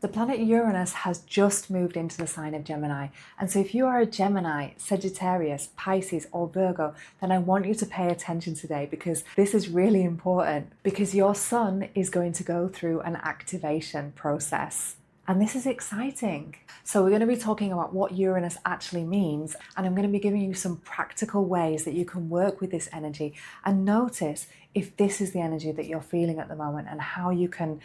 The planet Uranus has just moved into the sign of Gemini. And so if you are a Gemini, Sagittarius, Pisces, or Virgo, then I want you to pay attention today, because this is really important, because your sun is going to go through an activation process. And this is exciting. So we're going to be talking about what Uranus actually means, and I'm going to be giving you some practical ways that you can work with this energy and notice if this is the energy that you're feeling at the moment, and how you can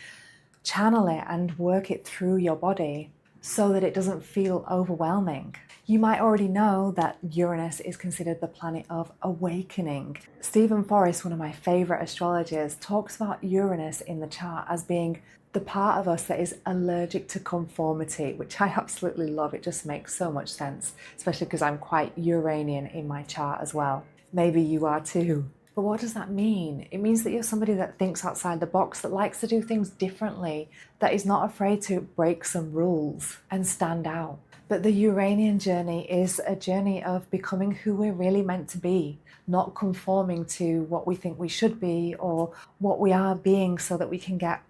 channel it and work it through your body so that it doesn't feel overwhelming. You might already know that Uranus is considered the planet of awakening. Stephen Forrest, one of my favorite astrologers, talks about Uranus in the chart as being the part of us that is allergic to conformity, which I absolutely love. It just makes so much sense, especially because I'm quite Uranian in my chart as well. Maybe you are too. But what does that mean? It means that you're somebody that thinks outside the box, that likes to do things differently, that is not afraid to break some rules and stand out. But the Uranian journey is a journey of becoming who we're really meant to be, not conforming to what we think we should be or what we are being, so that we can get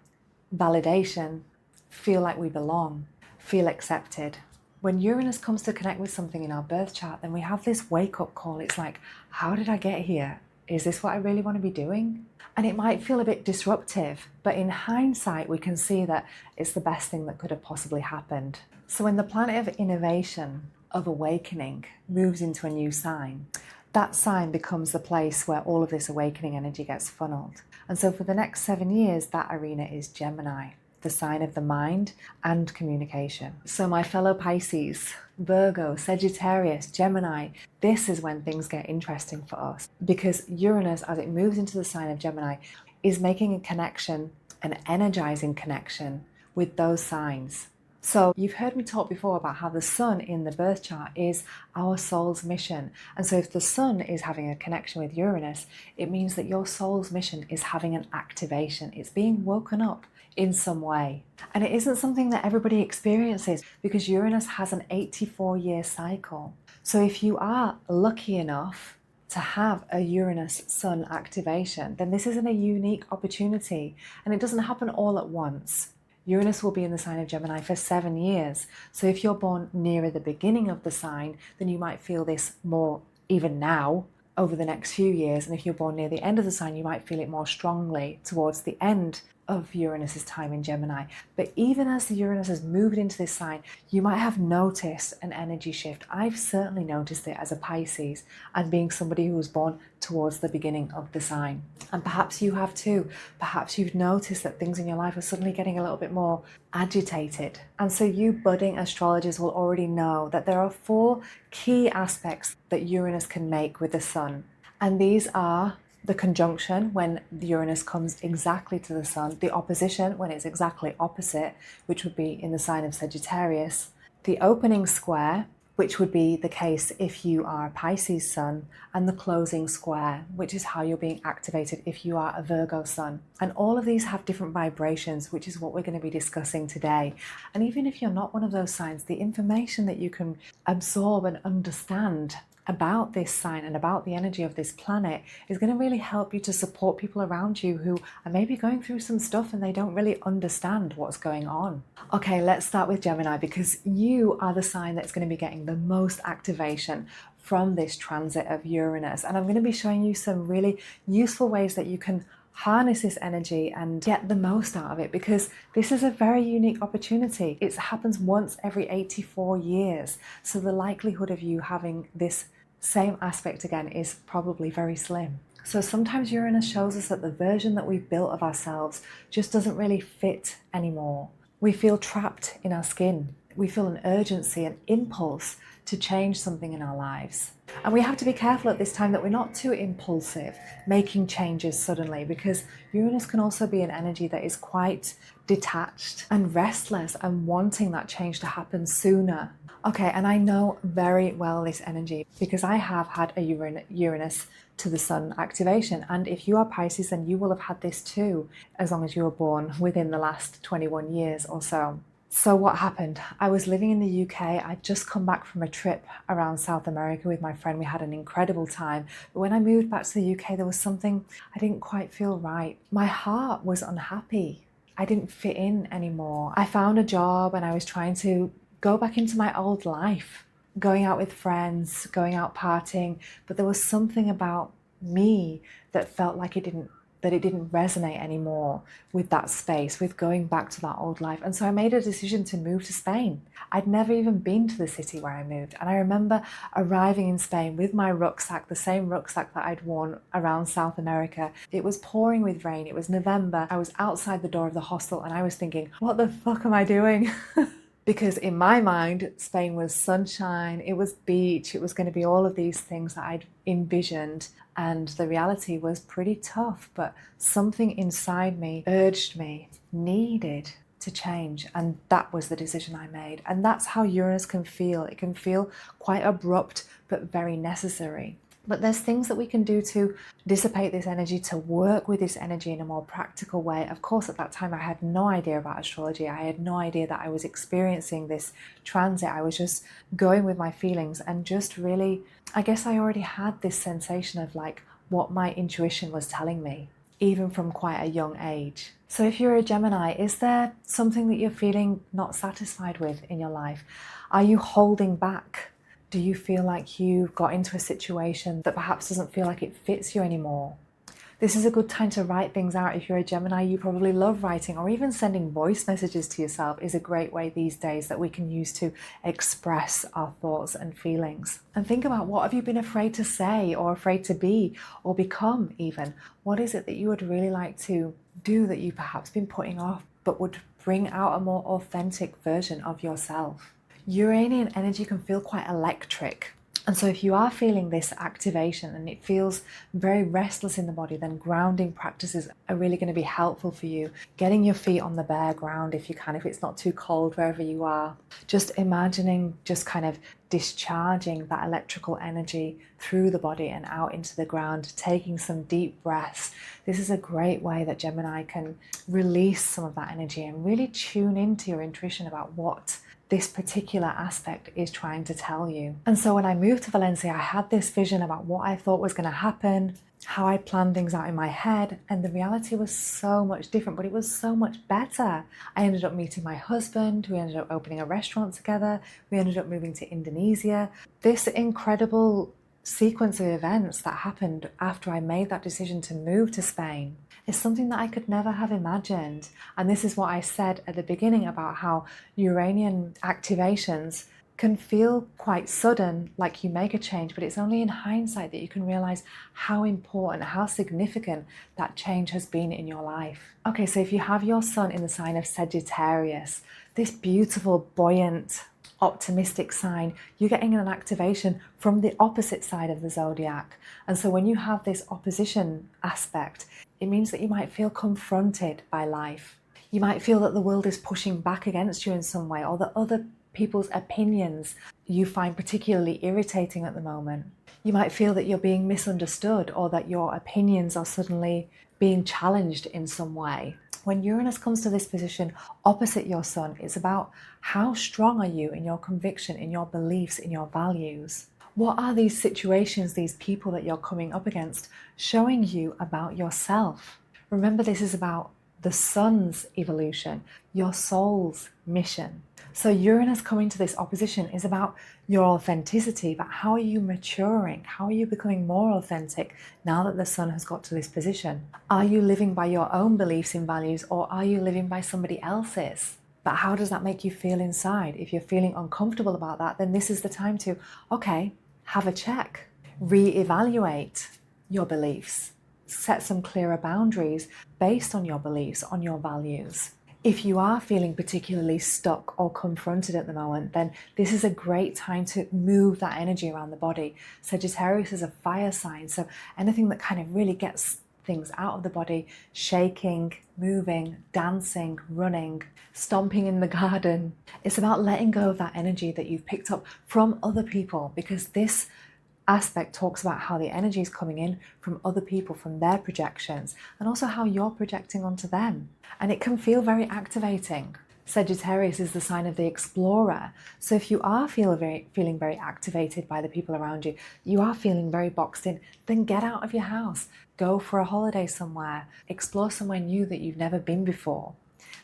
validation, feel like we belong, feel accepted. When Uranus comes to connect with something in our birth chart, then we have this wake-up call. It's like, how did I get here? Is this what I really want to be doing? And it might feel a bit disruptive, but in hindsight, we can see that it's the best thing that could have possibly happened. So when the planet of innovation, of awakening, moves into a new sign, that sign becomes the place where all of this awakening energy gets funneled. And so for the next 7 years, that arena is Gemini, the sign of the mind and communication. So my fellow Pisces, Virgo, Sagittarius, Gemini, this is when things get interesting for us, because Uranus, as it moves into the sign of Gemini, is making a connection, an energizing connection with those signs. So you've heard me talk before about how the sun in the birth chart is our soul's mission. And so if the sun is having a connection with Uranus, it means that your soul's mission is having an activation. It's being woken up in some way. And it isn't something that everybody experiences, because Uranus has an 84-year cycle. So if you are lucky enough to have a Uranus sun activation, then this isn't a unique opportunity, and it doesn't happen all at once. Uranus will be in the sign of Gemini for 7 years. So if you're born nearer the beginning of the sign, then you might feel this more even now over the next few years. And if you're born near the end of the sign, you might feel it more strongly towards the end of Uranus's time in Gemini. But even as the Uranus has moved into this sign, you might have noticed an energy shift. I've certainly noticed it as a Pisces, and being somebody who was born towards the beginning of the sign. And perhaps you have too. Perhaps you've noticed that things in your life are suddenly getting a little bit more agitated. And so you budding astrologers will already know that there are 4 key aspects that Uranus can make with the sun. And these are the conjunction, when the Uranus comes exactly to the sun, the opposition when it's exactly opposite, which would be in the sign of Sagittarius, the opening square, which would be the case if you are a Pisces sun, and the closing square, which is how you're being activated if you are a Virgo sun. And all of these have different vibrations, which is what we're going to be discussing today. And even if you're not one of those signs, the information that you can absorb and understand about this sign and about the energy of this planet is going to really help you to support people around you who are maybe going through some stuff and they don't really understand what's going on. Okay, let's start with Gemini, because you are the sign that's going to be getting the most activation from this transit of Uranus. And I'm going to be showing you some really useful ways that you can harness this energy and get the most out of it, because this is a very unique opportunity. It happens once every 84 years. So the likelihood of you having this same aspect again is probably very slim. So sometimes Uranus shows us that the version that we've built of ourselves just doesn't really fit anymore. We feel trapped in our skin. We feel an urgency, an impulse to change something in our lives. And we have to be careful at this time that we're not too impulsive, making changes suddenly, because Uranus can also be an energy that is quite detached and restless and wanting that change to happen sooner. Okay, and I know very well this energy because I have had a Uranus to the sun activation. And if you are Pisces, then you will have had this too, as long as you were born within the last 21 years or so. So what happened? I was living in the UK. I'd just come back from a trip around South America with my friend. We had an incredible time. But when I moved back to the UK, there was something I didn't quite feel right. My heart was unhappy. I didn't fit in anymore. I found a job and I was trying to go back into my old life, going out with friends, going out partying, but there was something about me that felt like it didn't resonate anymore with that space, with going back to that old life. And so I made a decision to move to Spain. I'd never even been to the city where I moved. And I remember arriving in Spain with my rucksack, the same rucksack that I'd worn around South America. It was pouring with rain. It was November. I was outside the door of the hostel and I was thinking, what the fuck am I doing? Because in my mind, Spain was sunshine, it was beach, it was going to be all of these things that I'd envisioned. And the reality was pretty tough, but something inside me urged me, needed to change. And that was the decision I made. And that's how Uranus can feel. It can feel quite abrupt, but very necessary. But there's things that we can do to dissipate this energy, to work with this energy in a more practical way. Of course, at that time, I had no idea about astrology. I had no idea that I was experiencing this transit. I was just going with my feelings and just really, I guess I already had this sensation of like what my intuition was telling me, even from quite a young age. So if you're a Gemini, is there something that you're feeling not satisfied with in your life? Are you holding back? Do you feel like you got into a situation that perhaps doesn't feel like it fits you anymore? This is a good time to write things out. If you're a Gemini, you probably love writing, or even sending voice messages to yourself is a great way these days that we can use to express our thoughts and feelings. And think about, what have you been afraid to say or afraid to be or become even? What is it that you would really like to do that you've perhaps been putting off but would bring out a more authentic version of yourself? Uranian energy can feel quite electric. And so if you are feeling this activation and it feels very restless in the body, then grounding practices are really going to be helpful for you. Getting your feet on the bare ground if you can, if it's not too cold wherever you are. Just imagining just kind of discharging that electrical energy through the body and out into the ground, taking some deep breaths. This is a great way that Gemini can release some of that energy and really tune into your intuition about what this particular aspect is trying to tell you. And so when I moved to Valencia, I had this vision about what I thought was going to happen, how I planned things out in my head, and the reality was so much different, but it was so much better. I ended up meeting my husband, we ended up opening a restaurant together, we ended up moving to Indonesia. This incredible sequence of events that happened after I made that decision to move to Spain is something that I could never have imagined. And this is what I said at the beginning about how Uranian activations can feel quite sudden, like you make a change, but it's only in hindsight that you can realize how important, how significant that change has been in your life. Okay, so if you have your sun in the sign of Sagittarius, this beautiful, buoyant, optimistic sign, you're getting an activation from the opposite side of the zodiac. And so when you have this opposition aspect, it means that you might feel confronted by life. You might feel that the world is pushing back against you in some way, or that other people's opinions you find particularly irritating at the moment. You might feel that you're being misunderstood, or that your opinions are suddenly being challenged in some way. When Uranus comes to this position opposite your sun, it's about how strong are you in your conviction, in your beliefs, in your values. What are these situations, these people that you're coming up against showing you about yourself? Remember, this is about the sun's evolution, your soul's mission. So Uranus coming to this opposition is about your authenticity, but how are you maturing? How are you becoming more authentic now that the sun has got to this position? Are you living by your own beliefs and values, or are you living by somebody else's? But how does that make you feel inside? If you're feeling uncomfortable about that, then this is the time to, okay, have a check, reevaluate your beliefs, set some clearer boundaries based on your beliefs, on your values. If you are feeling particularly stuck or confronted at the moment, then this is a great time to move that energy around the body. Sagittarius is a fire sign, so anything that kind of really gets things out of the body, shaking, moving, dancing, running, stomping in the garden. It's about letting go of that energy that you've picked up from other people, because this aspect talks about how the energy is coming in from other people, from their projections, and also how you're projecting onto them. And it can feel very activating. Sagittarius is the sign of the explorer. So if you are feeling very activated by the people around you, you are feeling very boxed in, then get out of your house. Go for a holiday somewhere. Explore somewhere new that you've never been before.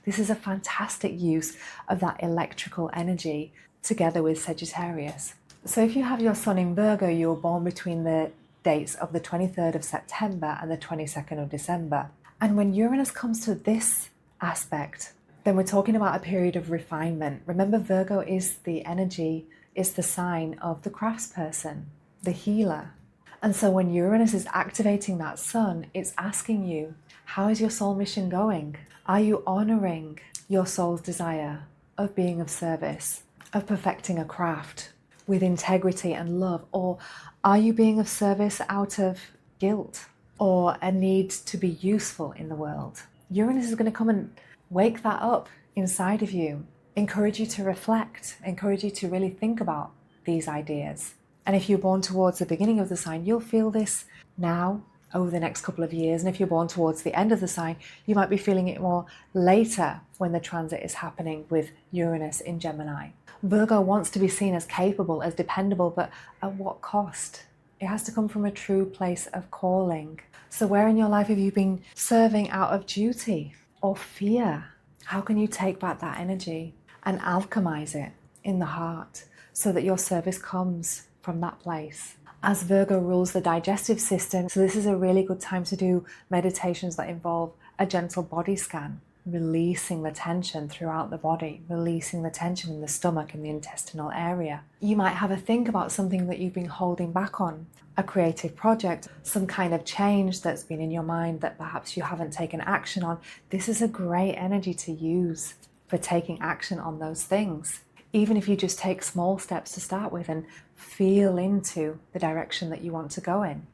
This is a fantastic use of that electrical energy together with Sagittarius. So if you have your sun in Virgo, you were born between the dates of the 23rd of September and the 22nd of December. And when Uranus comes to this aspect, then we're talking about a period of refinement. Remember, Virgo is the energy, is the sign of the craftsperson, the healer. And so when Uranus is activating that sun, it's asking you, how is your soul mission going? Are you honoring your soul's desire of being of service, of perfecting a craft with integrity and love? Or are you being of service out of guilt or a need to be useful in the world? Uranus is going to come and wake that up inside of you, encourage you to reflect, encourage you to really think about these ideas. And if you're born towards the beginning of the sign, you'll feel this now over the next couple of years. And if you're born towards the end of the sign, you might be feeling it more later when the transit is happening with Uranus in Gemini. Virgo wants to be seen as capable, as dependable, but at what cost? It has to come from a true place of calling. So where in your life have you been serving out of duty or fear? How can you take back that energy and alchemize it in the heart so that your service comes from that place? As Virgo rules the digestive system, so this is a really good time to do meditations that involve a gentle body scan, releasing the tension throughout the body, releasing the tension in the stomach and the intestinal area. You might have a think about something that you've been holding back on, a creative project, some kind of change that's been in your mind that perhaps you haven't taken action on. This is a great energy to use for taking action on those things. Even if you just take small steps to start with and feel into the direction that you want to go in.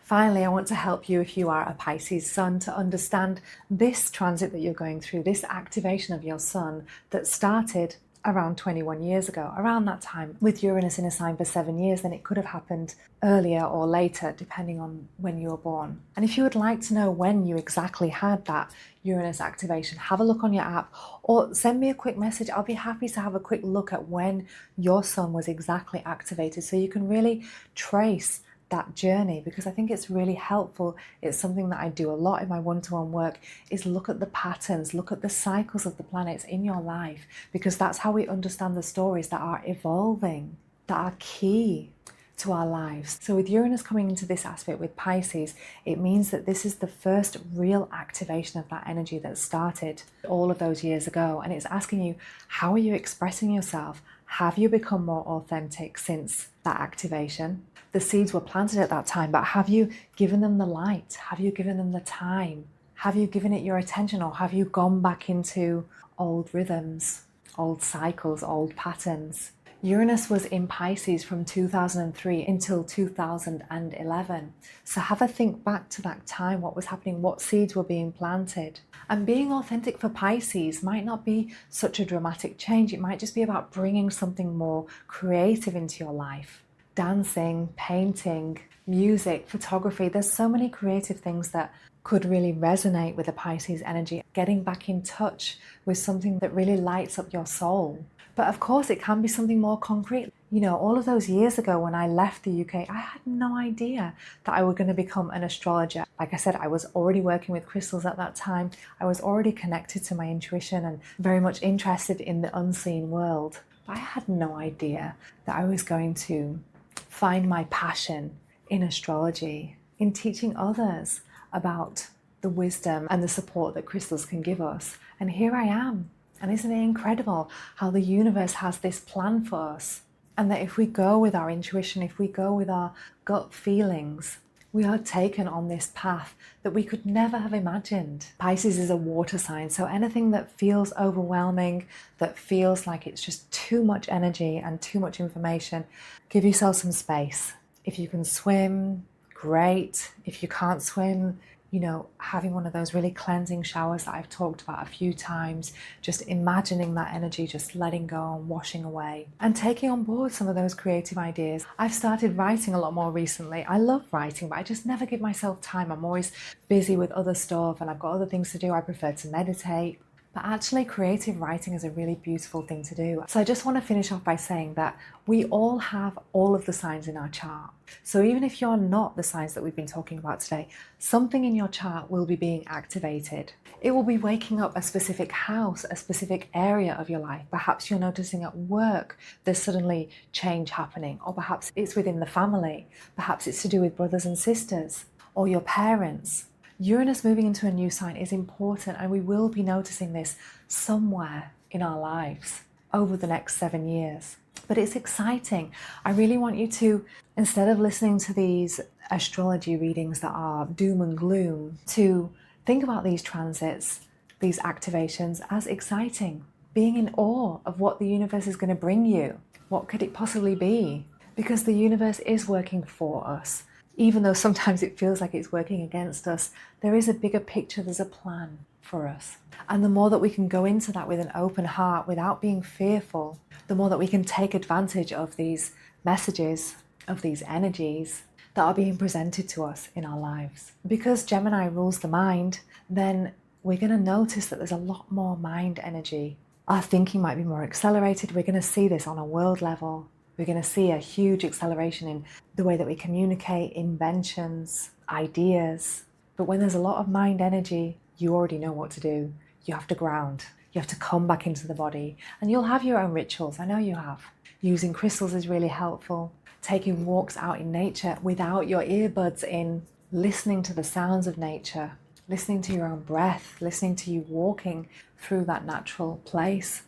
Finally, I want to help you if you are a Pisces sun to understand this transit that you're going through, this activation of your sun that started around 21 years ago, around that time, with Uranus in a sign for 7 years. Then it could have happened earlier or later, depending on when you were born. And if you would like to know when you exactly had that Uranus activation, have a look on your app or send me a quick message. I'll be happy to have a quick look at when your sun was exactly activated so you can really trace that journey, because I think it's really helpful. It's something that I do a lot in my one-to-one work, is look at the patterns, look at the cycles of the planets in your life, because that's how we understand the stories that are evolving, that are key to our lives. So with Uranus coming into this aspect with Pisces, it means that this is the first real activation of that energy that started all of those years ago. And it's asking you, how are you expressing yourself? Have you become more authentic since that activation? The seeds were planted at that time, but have you given them the light? Have you given them the time? Have you given it your attention, or have you gone back into old rhythms, old cycles, old patterns? Uranus was in Pisces from 2003 until 2011. So have a think back to that time, what was happening, what seeds were being planted. And being authentic for Pisces might not be such a dramatic change. It might just be about bringing something more creative into your life. Dancing, painting, music, photography. There's so many creative things that could really resonate with the Pisces energy. Getting back in touch with something that really lights up your soul. But of course, it can be something more concrete. You know, all of those years ago when I left the UK, I had no idea that I was going to become an astrologer. Like I said, I was already working with crystals at that time. I was already connected to my intuition and very much interested in the unseen world. But I had no idea that I was going to find my passion in astrology, in teaching others about the wisdom and the support that crystals can give us. And here I am. And isn't it incredible how the universe has this plan for us? And that if we go with our intuition, if we go with our gut feelings, we are taken on this path that we could never have imagined. Pisces is a water sign, so anything that feels overwhelming, that feels like it's just too much energy and too much information, give yourself some space. If you can swim, great. If you can't swim, you know, having one of those really cleansing showers that I've talked about a few times, just imagining that energy, just letting go and washing away and taking on board some of those creative ideas. I've started writing a lot more recently. I love writing, but I just never give myself time. I'm always busy with other stuff and I've got other things to do. I prefer to meditate. But actually, creative writing is a really beautiful thing to do. So I just want to finish off by saying that we all have all of the signs in our chart. So even if you're not the signs that we've been talking about today, something in your chart will be being activated. It will be waking up a specific house, a specific area of your life. Perhaps you're noticing at work there's suddenly change happening, or perhaps it's within the family. Perhaps it's to do with brothers and sisters or your parents. Uranus moving into a new sign is important, and we will be noticing this somewhere in our lives over the next 7 years. But it's exciting. I really want you to, instead of listening to these astrology readings that are doom and gloom, to think about these transits, these activations as exciting, being in awe of what the universe is going to bring you. What could it possibly be? Because the universe is working for us. Even though sometimes it feels like it's working against us, there is a bigger picture, there's a plan for us. And the more that we can go into that with an open heart without being fearful, the more that we can take advantage of these messages, of these energies that are being presented to us in our lives. Because Gemini rules the mind, then we're going to notice that there's a lot more mind energy. Our thinking might be more accelerated. We're going to see this on a world level. We're going to see a huge acceleration in the way that we communicate, inventions, ideas. But when there's a lot of mind energy, you already know what to do. You have to ground. You have to come back into the body. And you'll have your own rituals. I know you have. Using crystals is really helpful. Taking walks out in nature without your earbuds in. Listening to the sounds of nature. Listening to your own breath. Listening to you walking through that natural place.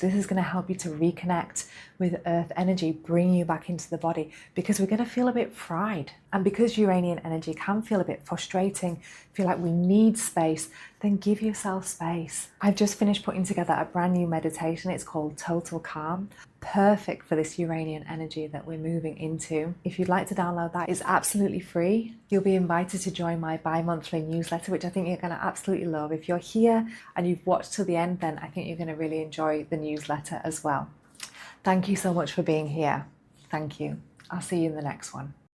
This is going to help you to reconnect with earth energy, bring you back into the body, because we're going to feel a bit fried. And because Uranian energy can feel a bit frustrating, feel like we need space, then give yourself space. I've just finished putting together a brand new meditation. It's called Total Calm. Perfect for this Uranian energy that we're moving into. If you'd like to download that, it's absolutely free. You'll be invited to join my bi-monthly newsletter, which I think you're going to absolutely love. If you're here and you've watched to the end, then I think you're going to really enjoy the newsletter as well. Thank you so much for being here. Thank you. I'll see you in the next one.